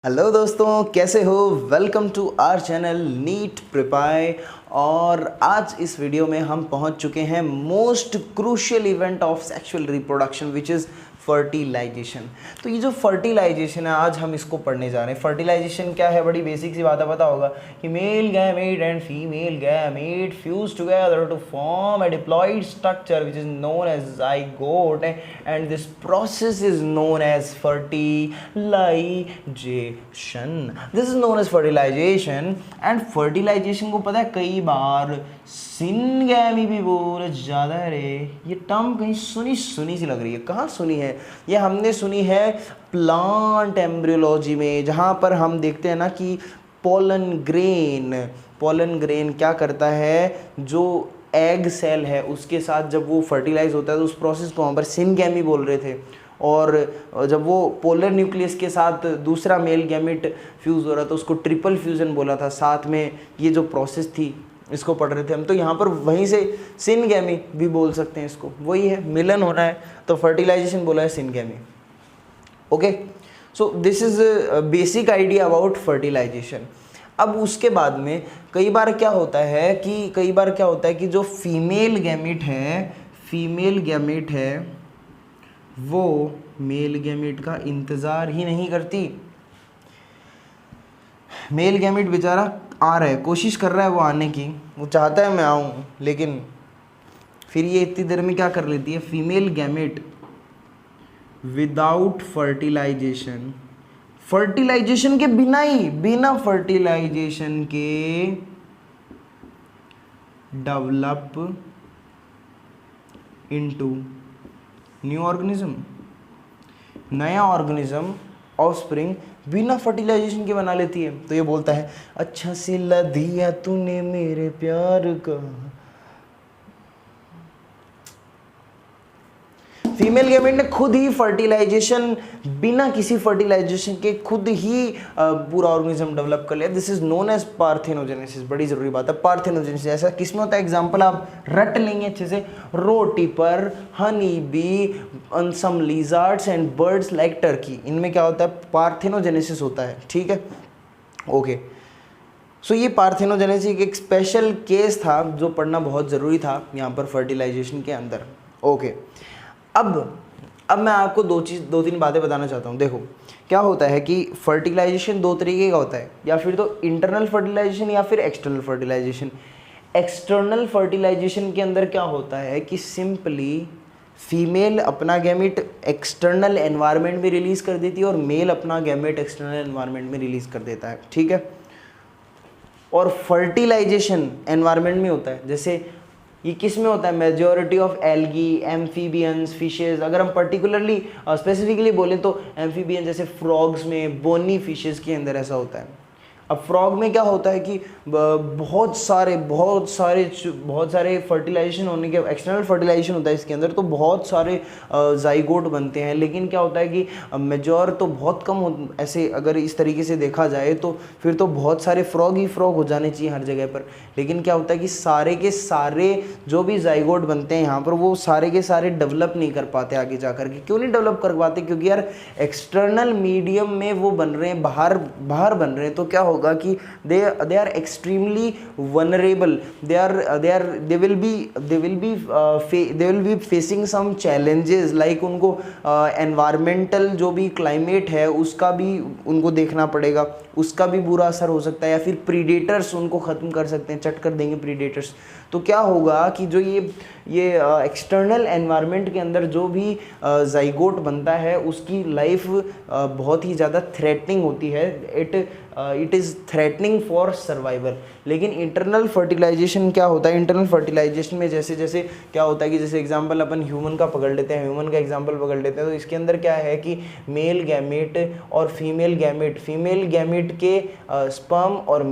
Hello दोस्तों, कैसे हो? Welcome to our channel NEET प्रिपाई। और आज इस वीडियो में हम पहुंच चुके हैं most crucial event of sexual reproduction which is fertilisation. तो ये जो फर्टिलाइजेशन है आज हम इसको पढ़ने जा रहे हैं। फर्टिलाइजेशन क्या है? बड़ी बेसिक सी बात है, पता होगा कि male gamete and female gamete fuse together to form a diploid structure which is known as zygote and this process is known as fertilization. This is known as fertilization. And fertilization को पता है कई बार syngamy भी बोल ज़्यादा है रे। ये टर्म कहीं सुनी सुनी सी लग रही है। कहाँ सुनी है? ये हमने सुनी है प्लांट एम्ब्रियोलॉजी में, जहाँ पर हम देखते हैं ना कि पोलन ग्रेन क्या करता है, जो एग सेल है उसके साथ जब वो फर्टिलाइज होता है तो उस प्रोसेस को वहाँ पर सिनगैमी बोल रहे थे। और जब वो पोलर न्यूक्लियस के साथ दूसरा मेल गैमेट फ्यूज़ हो रहा था उसको ट्रिपल फ्यूज़न बोला था। साथ में ये जो प्रोसेस थी इसको पढ़ रहे थे हम, तो यहाँ पर वहीं से सिनगैमी भी बोल सकते हैं इसको। वही है, मिलन हो रहा है तो फर्टिलाइजेशन बोला है syngamy. Okay, so this is basic idea about fertilization. अब उसके बाद में कई बार क्या होता है कि जो फीमेल गैमेट है वो मेल गैमेट का इंतज़ार ही नहीं करती। मेल गैमेट बेचारा आ रहा है, कोशिश कर रहा है वो आने की, वो चाहता है मैं आऊँ, लेकिन फिर ये इतनी देर में क्या कर लेती है फीमेल गैमेट, विदाउट फर्टिलाइजेशन के बिना फर्टिलाइजेशन के डेवलप इनटू न्यू ऑर्गेनिज्म, नया ऑर्गेनिज्म ऑफस्प्रिंग बिना फर्टिलाइजेशन के बना लेती है। तो ये बोलता है अच्छा सिला दिया तूने मेरे प्यार का। फीमेल गैमेट ने खुद ही फर्टिलाइजेशन, बिना किसी फर्टिलाइजेशन के खुद ही पूरा ऑर्गेनिज्म डेवलप कर लिया। This is known as parthenogenesis. बड़ी जरूरी बात है पार्थेनोजेनेसिस। ऐसा किस में होता है? एग्जांपल आप रट लेंगे अच्छे से, रोटी पर, honey bee, some lizards and birds like turkey, इनमें क्या होता है? पार्थेनोजेनेसिस होता है। ठीक है, ओके। सो ये पार्थेनोजेनेसिस एक स्पेशल केस था जो पढ़ना बहुत ज़रूरी था यहाँ पर फर्टिलाइजेशन के अंदर। ओके, अब मैं आपको दो तीन बातें बताना चाहता हूँ। देखो क्या होता है कि फर्टिलाइजेशन दो तरीके का होता है, या फिर तो इंटरनल फर्टिलाइजेशन या फिर एक्सटर्नल फर्टिलाइजेशन। एक्सटर्नल फर्टिलाइजेशन के अंदर क्या होता है कि सिंपली फीमेल अपना गैमेट एक्सटर्नल एनवायरनमेंट में रिलीज कर देती है और मेल अपना गैमेट एक्सटर्नल एनवायरनमेंट में रिलीज कर देता है। ठीक है, और फर्टिलाइजेशन एनवायरनमेंट में होता है। जैसे ये किस में होता है? Majority of algae, amphibians, fishes. अगर हम पर्टिकुलरली स्पेसिफिकली बोलें तो एम्फीबियन जैसे फ्रॉग्स में, बोनी फिशेज के अंदर ऐसा होता है। अब फ्रॉग में क्या होता है कि बहुत सारे फर्टिलाइजेशन होने के, एक्सटर्नल फर्टिलाइजेशन होता है इसके अंदर, तो बहुत सारे जाइगोट बनते हैं। लेकिन क्या होता है कि मेजॉर तो बहुत कम ऐसे अगर इस तरीके से देखा जाए तो फिर तो बहुत सारे फ्रॉग ही फ्रॉग हो जाने चाहिए हर जगह पर। लेकिन क्या होता है कि सारे के सारे जो भी जाइगोट बनते हैं यहाँ पर, वो सारे के सारे डेवलप नहीं कर पाते आगे जा कर के। क्यों नहीं डेवलप कर पाते? क्योंकि यार एक्सटर्नल मीडियम में वो बन रहे हैं, बाहर बन रहे हैं। तो क्या होगा कि they are extremely vulnerable. They will be facing some challenges, like उनको environmental जो भी climate है उसका भी उनको देखना पड़ेगा, उसका भी बुरा असर हो सकता है, या फिर प्रीडेटर्स उनको ख़त्म कर सकते हैं, चट कर देंगे प्रीडेटर्स। तो क्या होगा कि जो ये एक्सटर्नल एनवायरनमेंट के अंदर जो भी जाइगोट बनता है उसकी लाइफ बहुत ही ज़्यादा थ्रेटनिंग होती है। It is threatening for survival. लेकिन इंटरनल फर्टिलाइजेशन क्या होता है? इंटरनल फर्टिलाइजेशन में जैसे क्या होता है कि जैसे एग्जांपल अपन ह्यूमन का पकड़ लेते हैं, ह्यूमन का एग्जांपल पकड़ लेते हैं, तो इसके अंदर क्या है कि मेल गैमेट और फीमेल गैमेट के स्पर्म और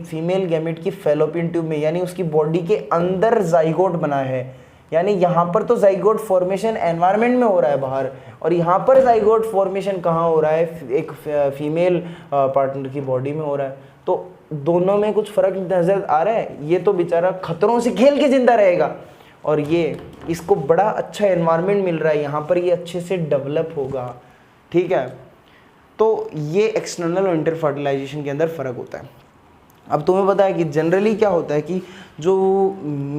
फीमेल गैमेट की फैलोपियन ट्यूब में, यानी उसकी बॉडी के अंदर जाइगोट बना है। यानी यहाँ पर तो जाइगोट फॉर्मेशन एनवायरनमेंट में हो रहा है बाहर, और यहाँ पर जाइगोट फॉर्मेशन कहाँ हो रहा है? एक फीमेल पार्टनर की बॉडी में हो रहा है। तो दोनों में कुछ फर्क नजर आ रहा है? ये तो बेचारा खतरों से खेल के जिंदा रहेगा, और ये इसको बड़ा अच्छा एनवायरनमेंट मिल रहा है, यहाँ पर ये अच्छे से डेवलप होगा। ठीक है, तो ये एक्सटर्नल और इंटर फर्टिलाइजेशन के अंदर फ़र्क होता है। अब तुम्हें पता है कि जनरली क्या होता है कि जो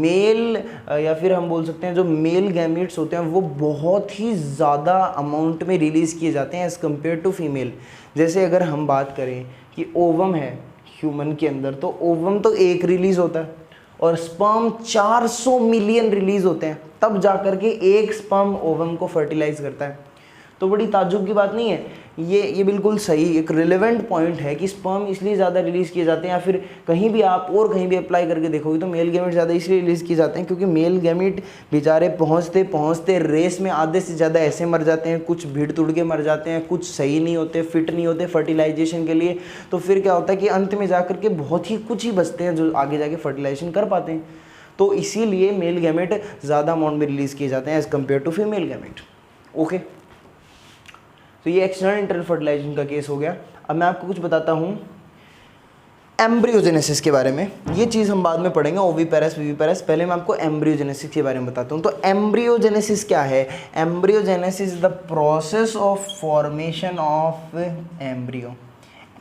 मेल या फिर हम बोल सकते हैं जो मेल गैमीट्स होते हैं वो बहुत ही ज़्यादा अमाउंट में रिलीज़ किए जाते हैं एज़ कम्पेयर टू फीमेल। जैसे अगर हम बात करें कि ओवम है ह्यूमन के अंदर, तो ओवम तो एक रिलीज़ होता है और स्पर्म 400 मिलियन रिलीज़ होते हैं, तब जा कर के एक स्पर्म ओवम को फर्टिलाइज करता है। तो बड़ी ताज्जुब की बात नहीं है, ये बिल्कुल सही एक रिलेवेंट पॉइंट है कि स्पर्म इसलिए ज़्यादा रिलीज़ किए जाते हैं, या फिर कहीं भी आप और कहीं भी अप्लाई करके देखोगे तो मेल गैमेट ज़्यादा इसलिए रिलीज़ किए जाते हैं क्योंकि मेल गैमेट बेचारे पहुँचते पहुँचते रेस में आधे से ज़्यादा ऐसे मर जाते हैं, कुछ भीड़ तुड़ के मर जाते हैं, कुछ सही नहीं होते, फिट नहीं होते फर्टिलाइजेशन के लिए। तो फिर क्या होता है कि अंत में जा कर के बहुत ही कुछ ही बचते हैं जो आगे जाके फर्टिलाइजेशन कर पाते हैं। तो इसीलिए मेल गैमेट ज़्यादा अमाउंट में रिलीज़ किए जाते हैं as compare to female gamete. Okay, तो ये एक्सटर्नल इंटरनल फर्टिलाइजेशन का केस हो गया। अब मैं आपको कुछ बताता हूँ एम्ब्रियोजेनेसिस के बारे में। ये चीज़ हम बाद में पढ़ेंगे, ओविपेरस विविपेरस। पहले मैं आपको एम्ब्रियोजेनेसिस के बारे में बताता हूँ। तो एम्ब्रियोजेनेसिस क्या है? Embryogenesis is the process of formation of embryo.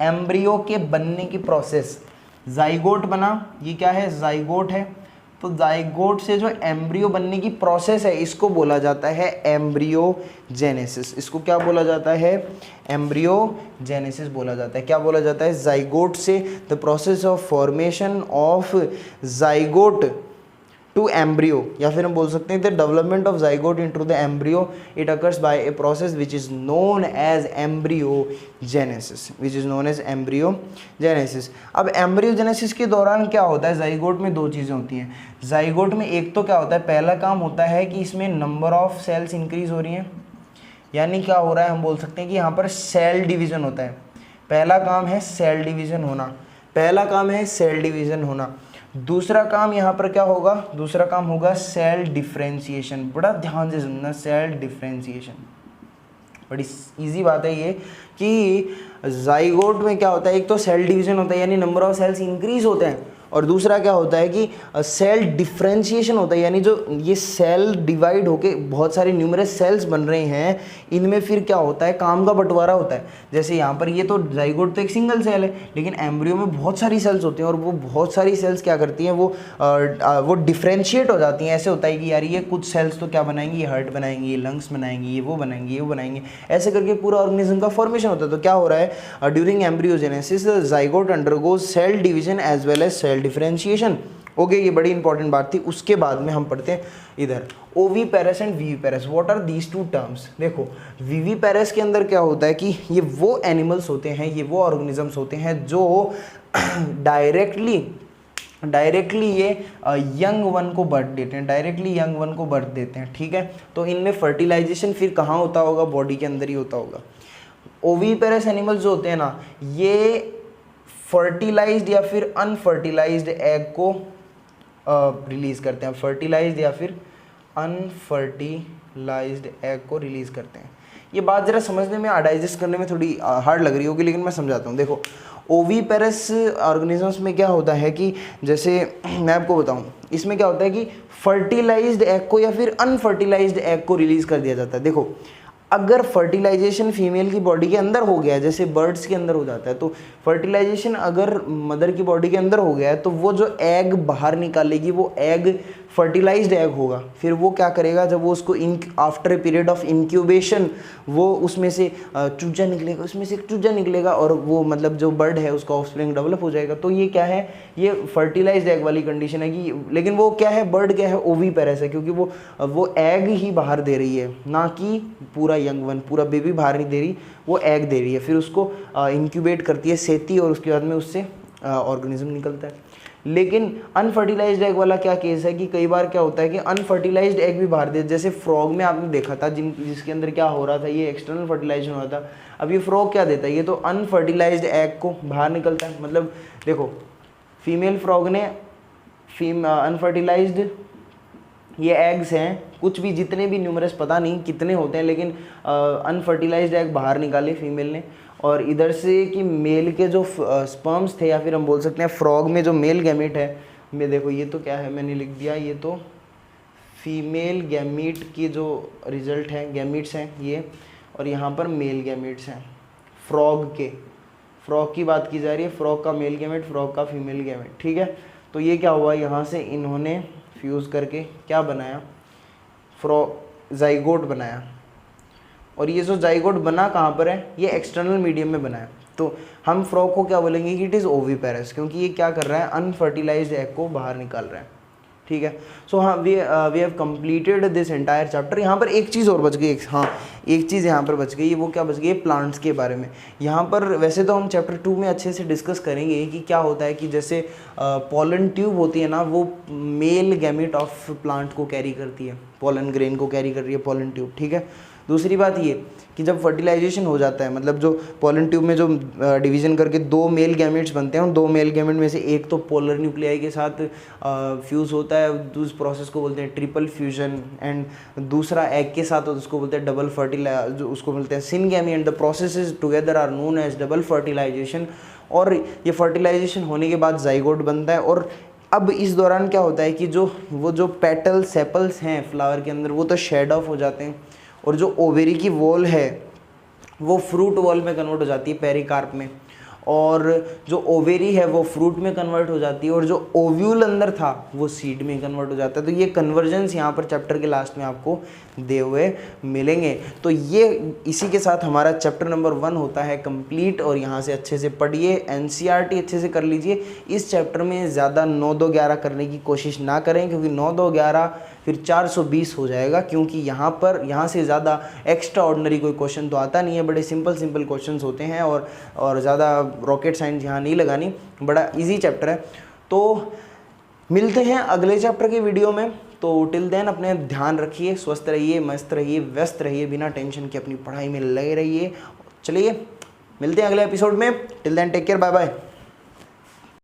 Embryo के बनने की प्रोसेस। जाइगोट बना, ये क्या है? जाइगोट है। तो जाइगोट से जो एम्ब्रियो बनने की प्रोसेस है इसको बोला जाता है एम्ब्रियोजेनेसिस। इसको क्या बोला जाता है? एम्ब्रियोजेनेसिस बोला जाता है। क्या बोला जाता है? जाइगोट से the process of formation of zygote to embryo, या फिर हम बोल सकते हैं the development of zygote into the embryo, it occurs by a process which is known as embryogenesis, which is known as embryogenesis. अब embryogenesis के दौरान क्या होता है? जाइगोट में दो चीज़ें होती हैं। जाइगोट में एक तो क्या होता है, पहला काम होता है कि इसमें नंबर ऑफ सेल्स इंक्रीज हो रही हैं, यानी क्या हो रहा है, हम बोल सकते हैं कि यहाँ पर सेल डिवीज़न होता है। पहला काम है सेल डिवीज़न होना, पहला काम है सेल डिवीज़न होना। दूसरा काम यहाँ पर क्या होगा? दूसरा काम होगा सेल डिफरेंशिएशन। बड़ा ध्यान से सुनना, सेल डिफरेंशिएशन बड़ी इजी बात है ये कि जाइगोट में क्या होता है, एक तो सेल डिवीजन होता है यानी नंबर ऑफ सेल्स इंक्रीज होते हैं, और दूसरा क्या होता है कि सेल डिफरेंशिएशन होता है, यानी जो ये सेल डिवाइड होके बहुत सारे न्यूमरस सेल्स बन रहे हैं, इनमें फिर क्या होता है, काम का बंटवारा होता है। जैसे यहाँ पर ये तो जाइगोट तो एक सिंगल सेल है, लेकिन एम्ब्रियो में बहुत सारी सेल्स होती हैं, और वो बहुत सारी सेल्स क्या करती हैं, वो डिफ्रेंशिएट हो जाती हैं। ऐसे होता है कि यार ये कुछ सेल्स तो क्या बनाएंगी, ये हार्ट बनाएंगी, ये लंग्स बनाएंगी, ये वो बनाएंगी, ये वो बनाएंगे, ऐसे करके पूरा ऑर्गेनिज्म का फॉर्मेशन होता है। तो क्या हो रहा है, during embryogenesis zygote undergoes cell division as well as cell differentiation. Okay, ये बड़ी इंपॉर्टेंट बात थी। उसके बाद में हम पढ़ते हैं इधर oviparous and viviparous. What are these two terms? देखो, विविपेरस के अंदर क्या होता है कि ये वो एनिमल्स होते हैं, ये वो ऑर्गेनिजम्स होते हैं जो डायरेक्टली ये यंग वन को बर्थ देते हैं, डायरेक्टली यंग वन को बर्थ देते हैं। ठीक है, तो इनमें फर्टिलाइजेशन फिर कहाँ होता होगा? बॉडी के अंदर ही होता होगा। ओवीपेरस एनिमल्स जो होते हैं ना, ये फर्टिलाइज्ड या फिर अनफर्टिलाइज्ड एग को रिलीज करते हैं। फर्टिलाइज्ड या फिर अनफर्टिलाइज्ड एग को रिलीज करते हैं। ये बात जरा समझने में, डाइजेस्ट करने में थोड़ी हार्ड लग रही होगी, लेकिन मैं समझाता हूँ। देखो, ओवीपेरस ऑर्गेनिजम्स में क्या होता है कि जैसे मैं आपको बताऊँ, इसमें क्या होता है कि फर्टिलाइज्ड एग को या फिर अनफर्टिलाइज्ड एग को रिलीज कर दिया जाता है। देखो, अगर फर्टिलाइजेशन फीमेल की बॉडी के अंदर हो गया है, जैसे बर्ड्स के अंदर हो जाता है, तो फर्टिलाइजेशन अगर मदर की बॉडी के अंदर हो गया है, तो वो जो एग बाहर निकालेगी वो एग फर्टिलाइज्ड एग होगा। फिर वो क्या करेगा, जब वो उसको after a period of incubation वो उसमें से चूजा निकलेगा, उसमें से एक चूजा निकलेगा, और वो मतलब जो बर्ड है उसका ऑफस्प्रिंग डेवलप हो जाएगा। तो ये क्या है, ये फर्टिलाइज्ड एग वाली कंडीशन है कि, लेकिन वो क्या है, बर्ड क्या है, ओवीपेरस है, क्योंकि वो एग ही बाहर दे रही है, ना कि पूरा यंग वन, पूरा बेबी बाहर नहीं दे रही, वो एग दे रही है। फिर उसको इंक्यूबेट करती है सेती, और उसके बाद में उससे ऑर्गेनिज्म निकलता है। लेकिन अनफर्टिलाइज्ड एग वाला क्या केस है कि कई बार क्या होता है कि अनफर्टिलाइज्ड एग भी बाहर दे, जैसे फ्रॉग में आपने देखा था जिसके अंदर क्या हो रहा था, ये एक्सटर्नल फर्टिलाइजेशन हो रहा था। अब ये फ्रॉग क्या देता है, ये तो अनफर्टिलाइज्ड एग को बाहर निकलता है। मतलब देखो, फीमेल फ्रॉग ने अनफर्टिलाइज्ड ये एग्स हैं, कुछ भी जितने भी न्यूमरस पता नहीं कितने होते हैं, लेकिन अनफर्टिलाइज्ड एग बाहर निकाले फीमेल ने, और इधर से कि मेल के जो स्पर्म्स थे, या फिर हम बोल सकते हैं फ्रॉग में जो मेल गैमीट है, मैं देखो ये तो क्या है, मैंने लिख दिया, ये तो फीमेल गैमीट की जो रिजल्ट है, गैमीट्स हैं ये, और यहाँ पर मेल गैमीट्स हैं। फ्रॉग के, फ्रॉग की बात की जा रही है, फ्रॉग का मेल गैमेट, फ्रॉग का फीमेल गैमेट, ठीक है। तो ये क्या हुआ, यहाँ से इन्होंने फ्यूज़ करके क्या बनाया, जाइगोट बनाया। और ये जो जाइगोट बना कहाँ पर है, ये एक्सटर्नल मीडियम में बना है। तो हम फ्रॉग को क्या बोलेंगे कि इट इज़ ओविपेरस, क्योंकि ये क्या कर रहा है, अनफर्टिलाइज्ड एग को बाहर निकाल रहा है, ठीक है। सो हाँ, we have completed this entire chapter. यहाँ पर एक चीज़ और बच गई, एक चीज़ यहाँ पर बच गई, वो क्या बच गई, प्लांट्स के बारे में। यहाँ पर वैसे तो हम चैप्टर 2 में अच्छे से डिस्कस करेंगे कि क्या होता है कि जैसे पॉलन ट्यूब होती है ना, वो मेल गैमेट ऑफ प्लांट को कैरी करती है, पॉलन ग्रेन को कैरी कर रही है पॉलन ट्यूब, ठीक है। दूसरी बात ये कि जब फर्टिलाइजेशन हो जाता है, मतलब जो पॉलन ट्यूब में जो डिवीजन करके 2 मेल गैमेट्स बनते हैं, उन 2 मेल गैमेट में से एक तो पोलर न्यूक्लियाई के साथ फ्यूज़ होता है, उस प्रोसेस को बोलते हैं ट्रिपल फ्यूजन, एंड दूसरा एग के साथ उसको बोलते हैं डबल फर्टिलाइज, जो उसको बोलते हैं syngamy, and the processes together are known as double fertilization. और ये फर्टिलाइजेशन होने के बाद जाइगोट बनता है। और अब इस दौरान क्या होता है कि जो पेटल सेपल्स हैं फ्लावर के अंदर, वो तो शेड ऑफ हो जाते हैं, और जो ओवेरी की वॉल है वो फ्रूट वॉल में कन्वर्ट हो जाती है, पेरिकार्प में, और जो ओवेरी है वो फ्रूट में कन्वर्ट हो जाती है, और जो ओव्यूल अंदर था वो सीड में कन्वर्ट हो जाता है। तो ये कन्वर्जेंस यहाँ पर चैप्टर के लास्ट में आपको दे हुए मिलेंगे। तो ये इसी के साथ हमारा चैप्टर नंबर 1 होता है कंप्लीट। और यहाँ से अच्छे से पढ़िए, एनसीईआरटी अच्छे से कर लीजिए। इस चैप्टर में ज़्यादा 9 2 11 करने की कोशिश ना करें, क्योंकि 9 2 11 फिर 420 हो जाएगा, क्योंकि यहाँ से ज़्यादा एक्स्ट्रा ऑर्डिनरी कोई क्वेश्चन तो आता नहीं है, बड़े सिंपल क्वेश्चंस होते हैं, और ज़्यादा रॉकेट साइंस यहाँ नहीं लगानी, बड़ा इजी चैप्टर है। तो मिलते हैं अगले चैप्टर के वीडियो में। तो टिल देन अपने ध्यान रखिए, स्वस्थ रहिए, मस्त रहिए, व्यस्त रहिए, बिना टेंशन के अपनी पढ़ाई में लगे रहिए। चलिए मिलते हैं अगले एपिसोड में। Till then take care, bye bye.